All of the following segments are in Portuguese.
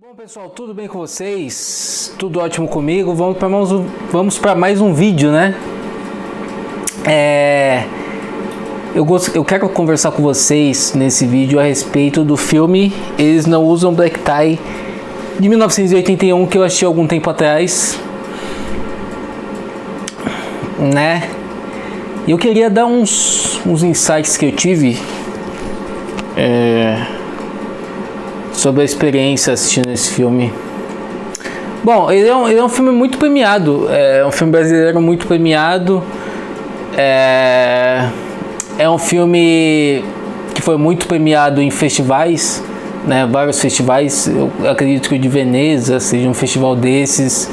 Bom pessoal, tudo bem com vocês? Tudo ótimo comigo? Vamos para mais um vídeo, né? Eu quero conversar com vocês nesse vídeo a respeito do filme Eles Não Usam Black Tie, de 1981, que eu assisti algum tempo atrás, né? E eu queria dar uns insights que eu tive sobre a experiência assistindo esse filme. Bom, ele é um filme muito premiado, é um filme brasileiro muito premiado, é um filme que foi muito premiado em festivais, né, vários festivais. Eu acredito que o de Veneza seja um festival desses.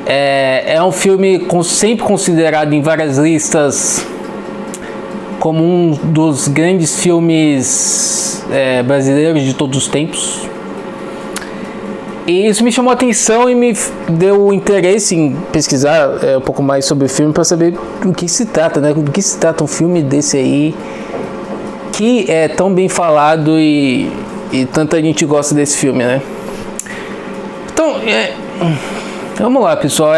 É um filme sempre considerado em várias listas como um dos grandes filmes brasileiros de todos os tempos. E isso me chamou a atenção e me deu interesse em pesquisar um pouco mais sobre o filme para saber do que se trata, né? Do que se trata um filme desse aí, que é tão bem falado e tanta gente gosta desse filme, né? Então, vamos lá, pessoal.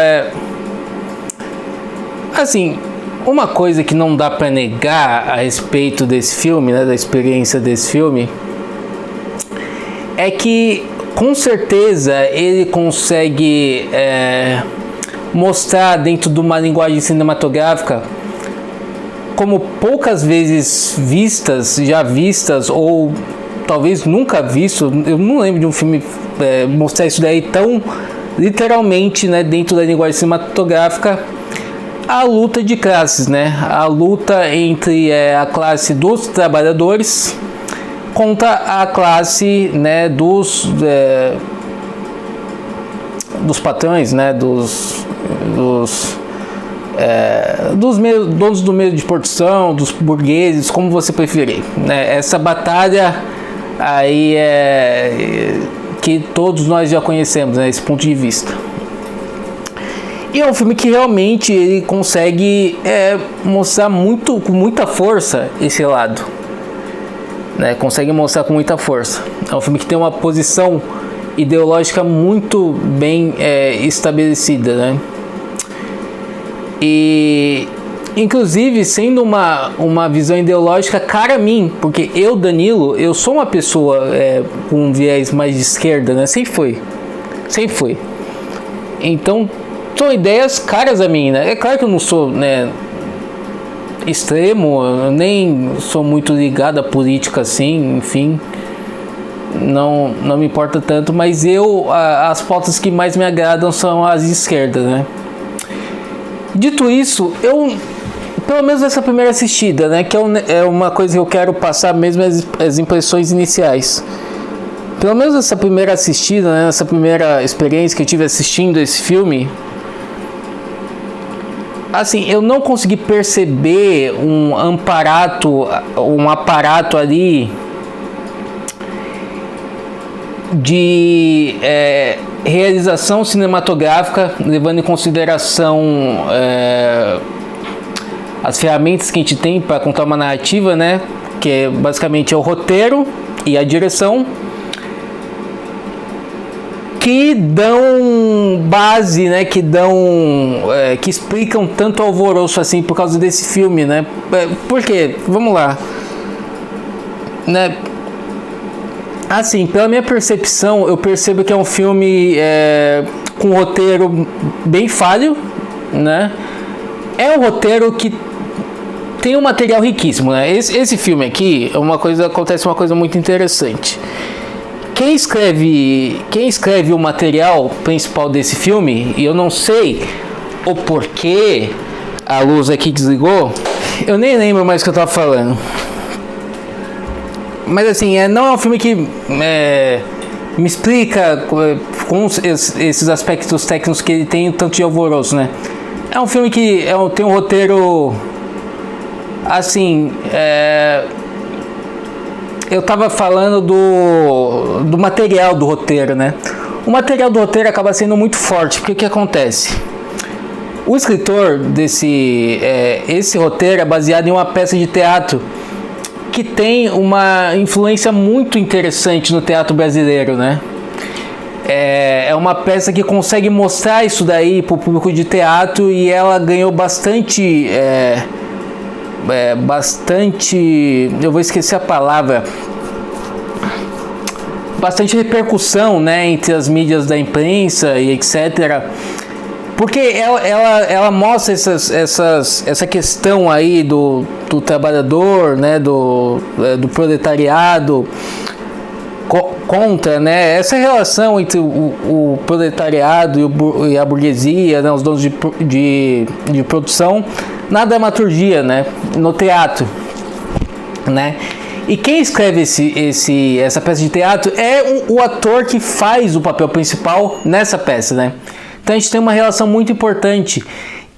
Assim, uma coisa que não dá para negar a respeito desse filme, né, da experiência desse filme, é que com certeza ele consegue mostrar dentro de uma linguagem cinematográfica como poucas vezes já vistas, ou talvez nunca visto. Eu não lembro de um filme mostrar isso daí tão literalmente, né, dentro da linguagem cinematográfica. A luta de classes, né? A luta entre a classe dos trabalhadores contra a classe, né, dos patrões, né, dos donos do meio de produção, dos burgueses, como você preferir, né? Essa batalha aí que todos nós já conhecemos, né, esse ponto de vista. E é um filme que realmente ele consegue mostrar com muita força esse lado, né? Consegue mostrar com muita força. É um filme que tem uma posição ideológica muito bem estabelecida, né? E inclusive sendo uma visão ideológica cara a mim, porque eu, Danilo, eu sou uma pessoa com um viés mais de esquerda, né? Sempre foi. Então são ideias caras a mim, né? É claro que eu não sou, né, extremo, eu nem sou muito ligado à política assim, enfim, não me importa tanto, mas as pautas que mais me agradam são as de esquerda, né? Dito isso, pelo menos essa primeira assistida, né, que é uma coisa que eu quero passar mesmo as impressões iniciais. Pelo menos essa primeira assistida, né, essa primeira experiência que eu tive assistindo esse filme, assim, eu não consegui perceber um aparato ali de realização cinematográfica, levando em consideração as ferramentas que a gente tem para contar uma narrativa, né? Que basicamente é o roteiro e a direção, que dão base, né, que explicam tanto alvoroço assim por causa desse filme, né? Por quê? Vamos lá, né? Assim, pela minha percepção, eu percebo que é um filme com um roteiro bem falho, né? É um roteiro que tem um material riquíssimo, né? Esse filme aqui acontece uma coisa muito interessante. Quem escreve o material principal desse filme, e eu não sei o porquê a luz aqui desligou, eu nem lembro mais o que eu tava falando. Mas assim, não é um filme que me explica com esses aspectos técnicos que ele tem tanto de alvoroço, né? É um filme que tem um roteiro assim, eu tava falando do material do roteiro, né? O material do roteiro acaba sendo muito forte, porque o que acontece? O escritor esse roteiro é baseado em uma peça de teatro que tem uma influência muito interessante no teatro brasileiro, né? É uma peça que consegue mostrar isso daí para o público de teatro, e ela ganhou bastante, eu vou esquecer a palavra, bastante repercussão, né, entre as mídias da imprensa e etc. Porque ela mostra essa questão aí do trabalhador, né, do proletariado, contra, né, essa relação entre o proletariado e a burguesia, né, os donos de produção na dramaturgia, né, no teatro, né. E quem escreve essa peça de teatro é o ator que faz o papel principal nessa peça, né. Então a gente tem uma relação muito importante,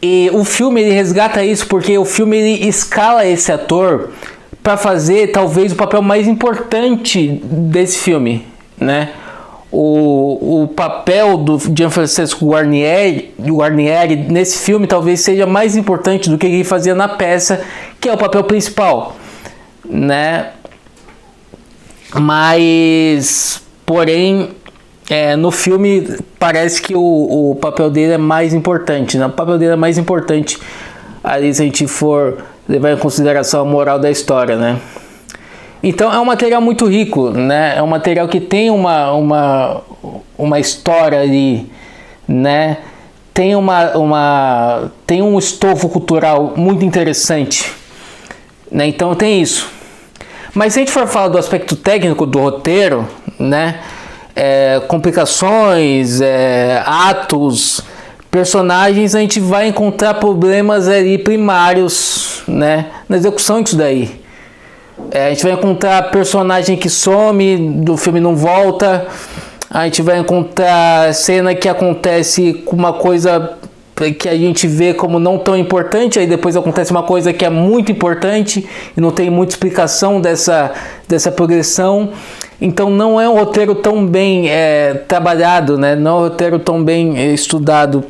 e o filme ele resgata isso, porque o filme ele escala esse ator para fazer talvez o papel mais importante desse filme, né? O papel do Gianfrancesco Guarnieri nesse filme talvez seja mais importante do que ele fazia na peça, que é o papel principal, né? Mas, porém, no filme parece que o papel dele é mais importante, né? O papel dele é mais importante ali, se a gente for levar em consideração a moral da história, né? Então é um material muito rico, né? É um material que tem uma história ali, né? Tem tem um estofo cultural muito interessante, né? Então tem isso. Mas se a gente for falar do aspecto técnico do roteiro, né? Complicações, atos, personagens, a gente vai encontrar problemas ali primários, né, na execução disso daí. A gente vai encontrar personagem que some do filme, não volta. A gente vai encontrar cena que acontece com uma coisa que a gente vê como não tão importante, aí depois acontece uma coisa que é muito importante e não tem muita explicação dessa progressão. Então não é um roteiro tão bem trabalhado, né? Não é um roteiro tão bem estudado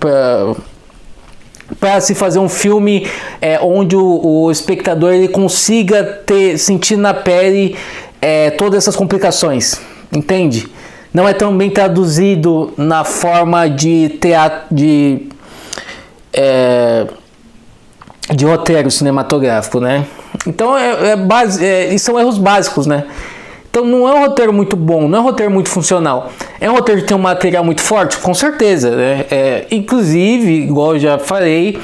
para se fazer um filme onde o espectador ele consiga sentir na pele todas essas complicações, entende? Não é tão bem traduzido na forma de teatro, de roteiro cinematográfico, né? Então são erros básicos, né? Então não é um roteiro muito bom, não é um roteiro muito funcional. É um roteiro que tem um material muito forte? Com certeza, né? Inclusive, igual eu já falei,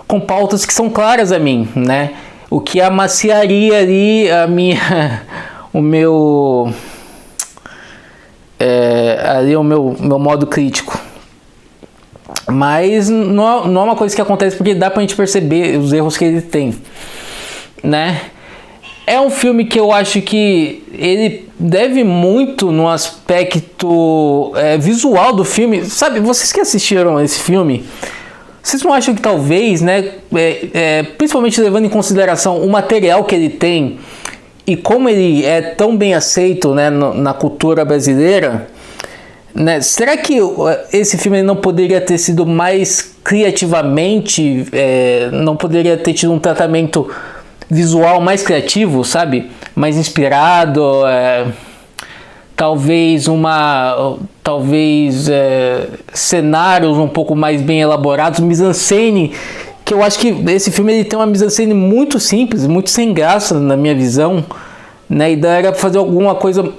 com pautas que são claras a mim, né? O que amaciaria ali o meu modo crítico. Mas não é uma coisa que acontece, porque dá pra gente perceber os erros que ele tem, né? É um filme que eu acho que ele deve muito no aspecto visual do filme. Sabe, vocês que assistiram esse filme, vocês não acham que talvez, né, principalmente levando em consideração o material que ele tem e como ele é tão bem aceito, né, na cultura brasileira, né, será que esse filme não poderia ter sido mais criativamente, não poderia ter tido um tratamento visual mais criativo, sabe? Mais inspirado, talvez cenários um pouco mais bem elaborados, mise-en-scène, que eu acho que esse filme ele tem uma mise-en-scène muito simples, muito sem graça na minha visão, né? E daria pra fazer alguma coisa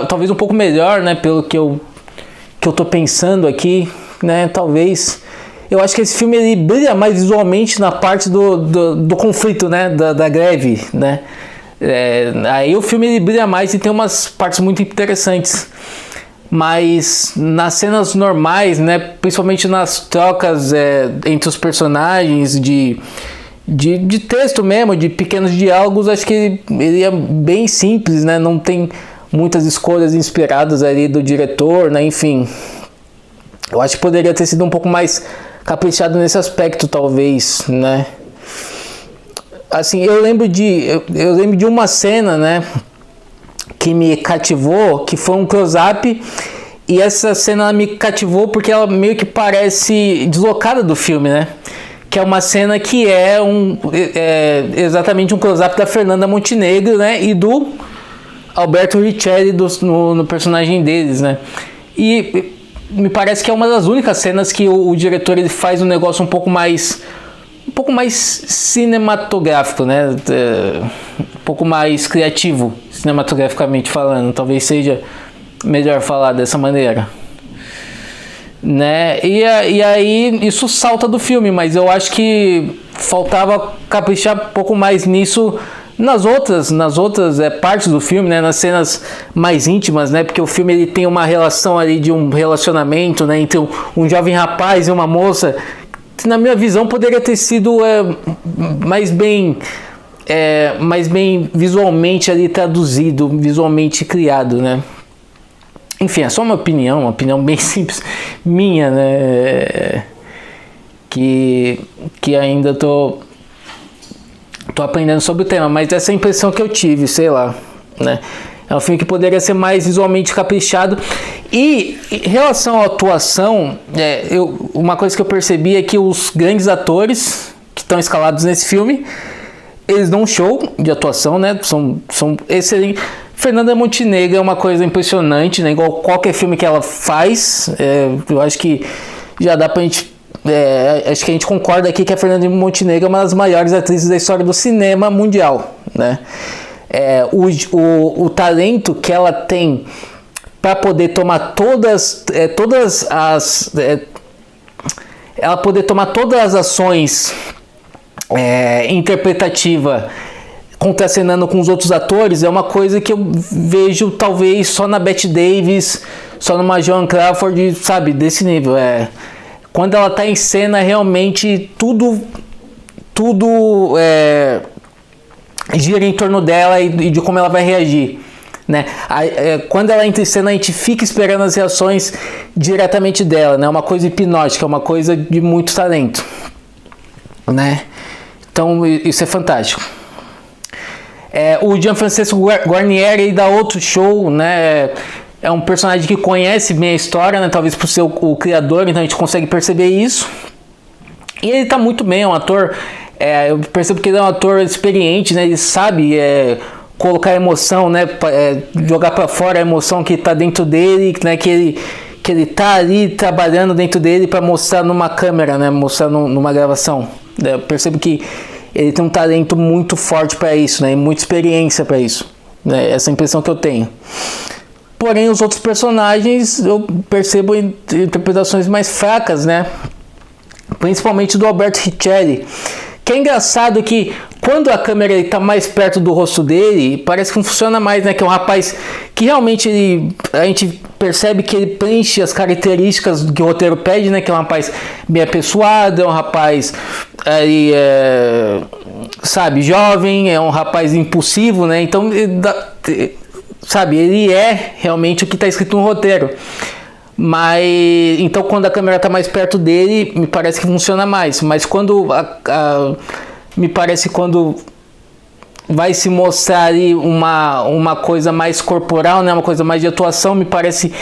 talvez um pouco melhor, né? Pelo que eu tô pensando aqui, né? Talvez. Eu acho que esse filme ele brilha mais visualmente na parte do conflito, né? Da greve, né? Aí o filme ele brilha mais e tem umas partes muito interessantes. Mas nas cenas normais, né? Principalmente nas trocas entre os personagens, de texto mesmo, de pequenos diálogos, acho que ele é bem simples, né? Não tem muitas escolhas inspiradas ali do diretor, né? Enfim, eu acho que poderia ter sido um pouco mais caprichado nesse aspecto, talvez, né? Assim, eu lembro de uma cena, né, que me cativou, que foi um close-up, e essa cena me cativou porque ela meio que parece deslocada do filme, né? Que é uma cena que é exatamente um close-up da Fernanda Montenegro, né, e do Alberto Richelli no personagem deles, né? E me parece que é uma das únicas cenas que o diretor ele faz um negócio um pouco mais cinematográfico, né? Um pouco mais criativo, cinematograficamente falando. Talvez seja melhor falar dessa maneira, né? E aí isso salta do filme, mas eu acho que faltava caprichar um pouco mais nisso nas outras partes do filme, né? Nas cenas mais íntimas, né? Porque o filme ele tem uma relação ali de um relacionamento, né? Entre um jovem rapaz e uma moça, que na minha visão poderia ter sido mais bem visualmente ali traduzido, visualmente criado, né? Enfim, é só uma opinião bem simples minha, né? Que ainda tô aprendendo sobre o tema, mas essa é a impressão que eu tive, sei lá, né? É um filme que poderia ser mais visualmente caprichado. E em relação à atuação, uma coisa que eu percebi é que os grandes atores que estão escalados nesse filme, eles dão um show de atuação, né? São excelentes. Fernanda Montenegro é uma coisa impressionante, né? Igual qualquer filme que ela faz, eu acho que já dá pra gente... acho que a gente concorda aqui que a Fernanda Montenegro é uma das maiores atrizes da história do cinema mundial, né? O talento que ela tem para poder tomar ela poder tomar todas as ações interpretativas contracenando com os outros atores é uma coisa que eu vejo talvez só na Bette Davis, só numa Joan Crawford, sabe, desse nível. Quando ela tá em cena, realmente tudo gira em torno dela e de como ela vai reagir, né? Quando ela entra em cena, a gente fica esperando as reações diretamente dela, né? É uma coisa hipnótica, é uma coisa de muito talento, né? Então isso é fantástico. O Gianfrancesco Guarnieri dá outro show, né? É um personagem que conhece bem a história, né? Talvez por ser o criador, então a gente consegue perceber isso. E ele tá muito bem, é um ator... eu percebo que ele é um ator experiente, né? Ele sabe colocar emoção, né? Jogar para fora a emoção que tá dentro dele, né? Que ele tá ali trabalhando dentro dele para mostrar numa câmera, né? Mostrar numa gravação. Eu percebo que ele tem um talento muito forte para isso, né? E muita experiência para isso, né? Essa é a impressão que eu tenho. Porém, os outros personagens eu percebo interpretações mais fracas, né? Principalmente do Alberto Richelli. Que é engraçado que quando a câmera está mais perto do rosto dele, parece que funciona mais, né? Que é um rapaz que realmente a gente percebe que ele preenche as características que o roteiro pede, né? Que é um rapaz bem apessoado, é um rapaz sabe, jovem, é um rapaz impulsivo, né? Então, sabe, ele é realmente o que está escrito no roteiro. Mas então quando a câmera está mais perto dele, me parece que funciona mais. Mas quando me parece quando vai se mostrar ali uma coisa mais corporal, né, uma coisa mais de atuação, me parece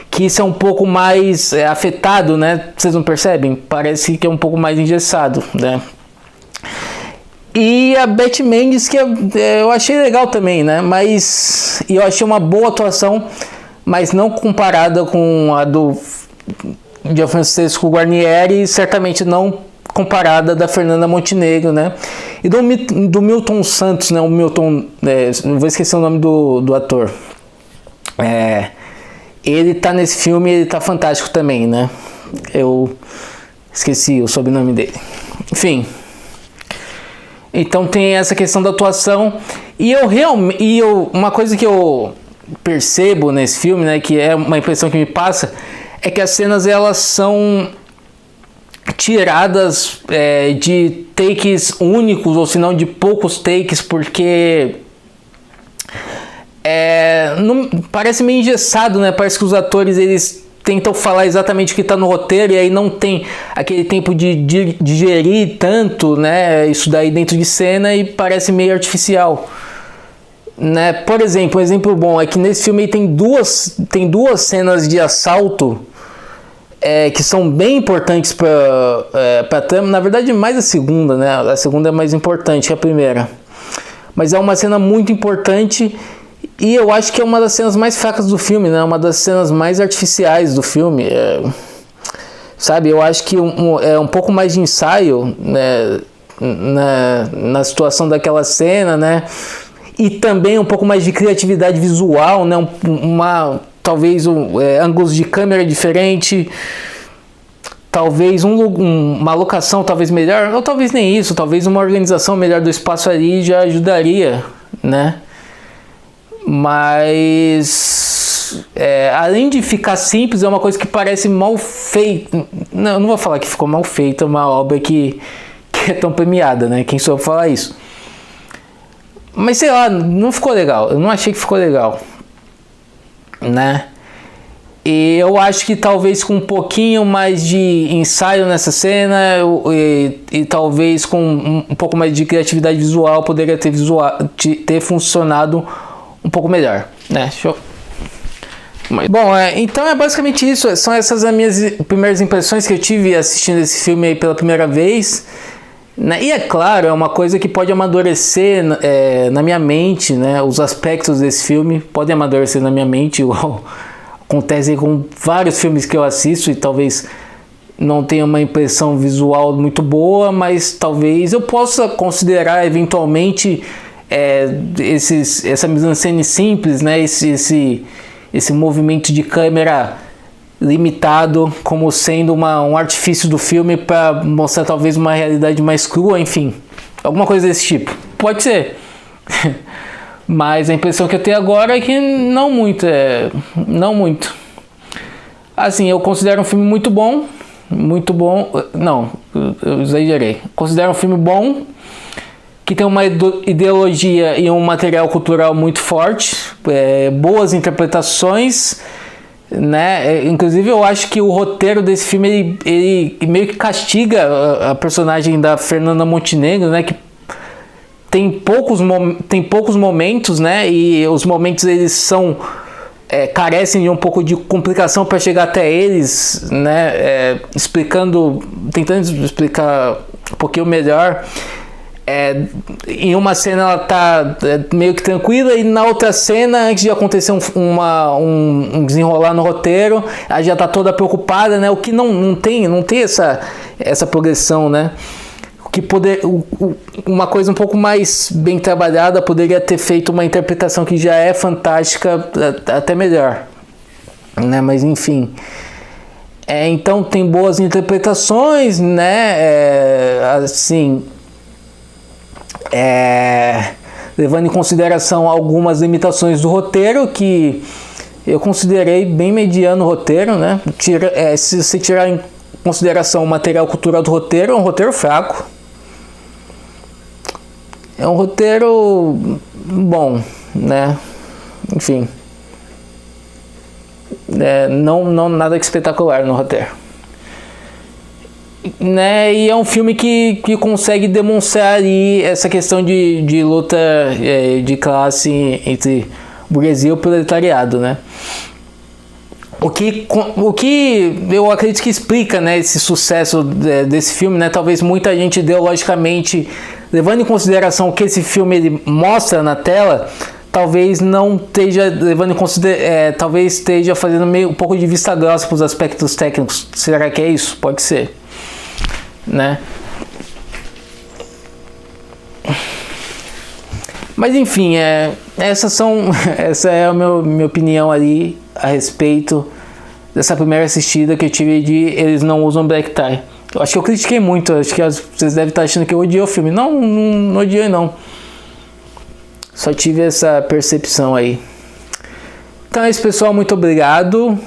que isso é um pouco mais afetado, né? Vocês não percebem? Parece que é um pouco mais engessado, né? E a Bette Mendes, que eu achei legal também, né? Mas eu achei uma boa atuação, mas não comparada com a do Gianfrancesco Guarnieri, certamente não comparada da Fernanda Montenegro, né? E do Milton Santos, né? O Milton, não vou esquecer o nome do ator. Ele tá nesse filme, ele tá fantástico também, né? Eu esqueci o sobrenome dele. Enfim. Então tem essa questão da atuação. E uma coisa que eu percebo nesse filme, né, que é uma impressão que me passa, é que as cenas elas são tiradas de takes únicos, ou se não de poucos takes, porque não, parece meio engessado, né? Parece que os atores eles tentam falar exatamente o que está no roteiro e aí não tem aquele tempo de digerir tanto, né, isso daí dentro de cena e parece meio artificial, né? Por exemplo, um exemplo bom é que nesse filme tem duas cenas de assalto que são bem importantes para a trama. Na verdade, mais a segunda, né? A segunda é mais importante que a primeira, mas é uma cena muito importante E eu acho que é uma das cenas mais fracas do filme, né? Uma das cenas mais artificiais do filme. Sabe, eu acho que é um pouco mais de ensaio, né, na situação daquela cena, né? E também um pouco mais de criatividade visual, né? Talvez ângulos de câmera diferente, talvez uma locação talvez melhor, ou talvez nem isso, talvez uma organização melhor do espaço ali já ajudaria, né? Mas além de ficar simples, é uma coisa que parece mal feita. Não vou falar que ficou mal feita uma obra que é tão premiada, né? Quem soube falar isso? Mas sei lá, não ficou legal. Eu não achei que ficou legal, né? E eu acho que talvez com um pouquinho mais de ensaio nessa cena e talvez com um pouco mais de criatividade visual poderia ter funcionado um pouco melhor, né? Show. Bom, então é basicamente isso. São essas as minhas primeiras impressões que eu tive assistindo esse filme aí pela primeira vez, né? E é claro, é uma coisa que pode amadurecer na minha mente, né? Os aspectos desse filme podem amadurecer na minha mente, igual acontece com vários filmes que eu assisto e talvez não tenha uma impressão visual muito boa, mas talvez eu possa considerar eventualmente essa mise-en-scène simples, né? Esse movimento de câmera limitado como sendo um artifício do filme para mostrar talvez uma realidade mais crua, enfim, alguma coisa desse tipo. Pode ser. Mas a impressão que eu tenho agora é que não muito. Assim, eu considero um filme muito bom. Não, eu exagerei. Considero um filme bom, que tem uma ideologia e um material cultural muito forte, boas interpretações, né? Inclusive eu acho que o roteiro desse filme ele meio que castiga a personagem da Fernanda Montenegro, né? Que tem poucos momentos, né? E os momentos eles carecem de um pouco de complicação para chegar até eles, né? Tentando explicar um pouquinho melhor. Em uma cena ela tá meio que tranquila e na outra cena, antes de acontecer um desenrolar no roteiro, ela já tá toda preocupada, né? O que não tem essa progressão, né? Uma coisa um pouco mais bem trabalhada poderia ter feito uma interpretação que já é fantástica, até melhor, né? Mas enfim, então tem boas interpretações, né? Assim, levando em consideração algumas limitações do roteiro, que eu considerei bem mediano o roteiro, né? Se você tirar em consideração o material cultural do roteiro, é um roteiro fraco. É um roteiro bom, né? Enfim, não nada espetacular no roteiro, né? E é um filme que consegue demonstrar ali essa questão de luta de classe entre burguesia e o proletariado, né? O que eu acredito que explica, né, esse sucesso desse filme, né? Talvez muita gente ideologicamente, levando em consideração o que esse filme ele mostra na tela, talvez não esteja levando em consideração, talvez esteja fazendo um pouco de vista grossa para os aspectos técnicos. Será que é isso? Pode ser, né? Mas enfim, essa é a minha opinião ali a respeito dessa primeira assistida que eu tive de Eles Não Usam Black Tie. Eu acho que eu critiquei muito, acho que vocês devem estar achando que eu odiei o filme. Não odiei não. Só tive essa percepção aí. Então é isso, pessoal, muito obrigado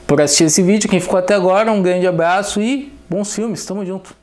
por assistir esse vídeo. Quem ficou até agora, um grande abraço e bons filmes, tamo junto.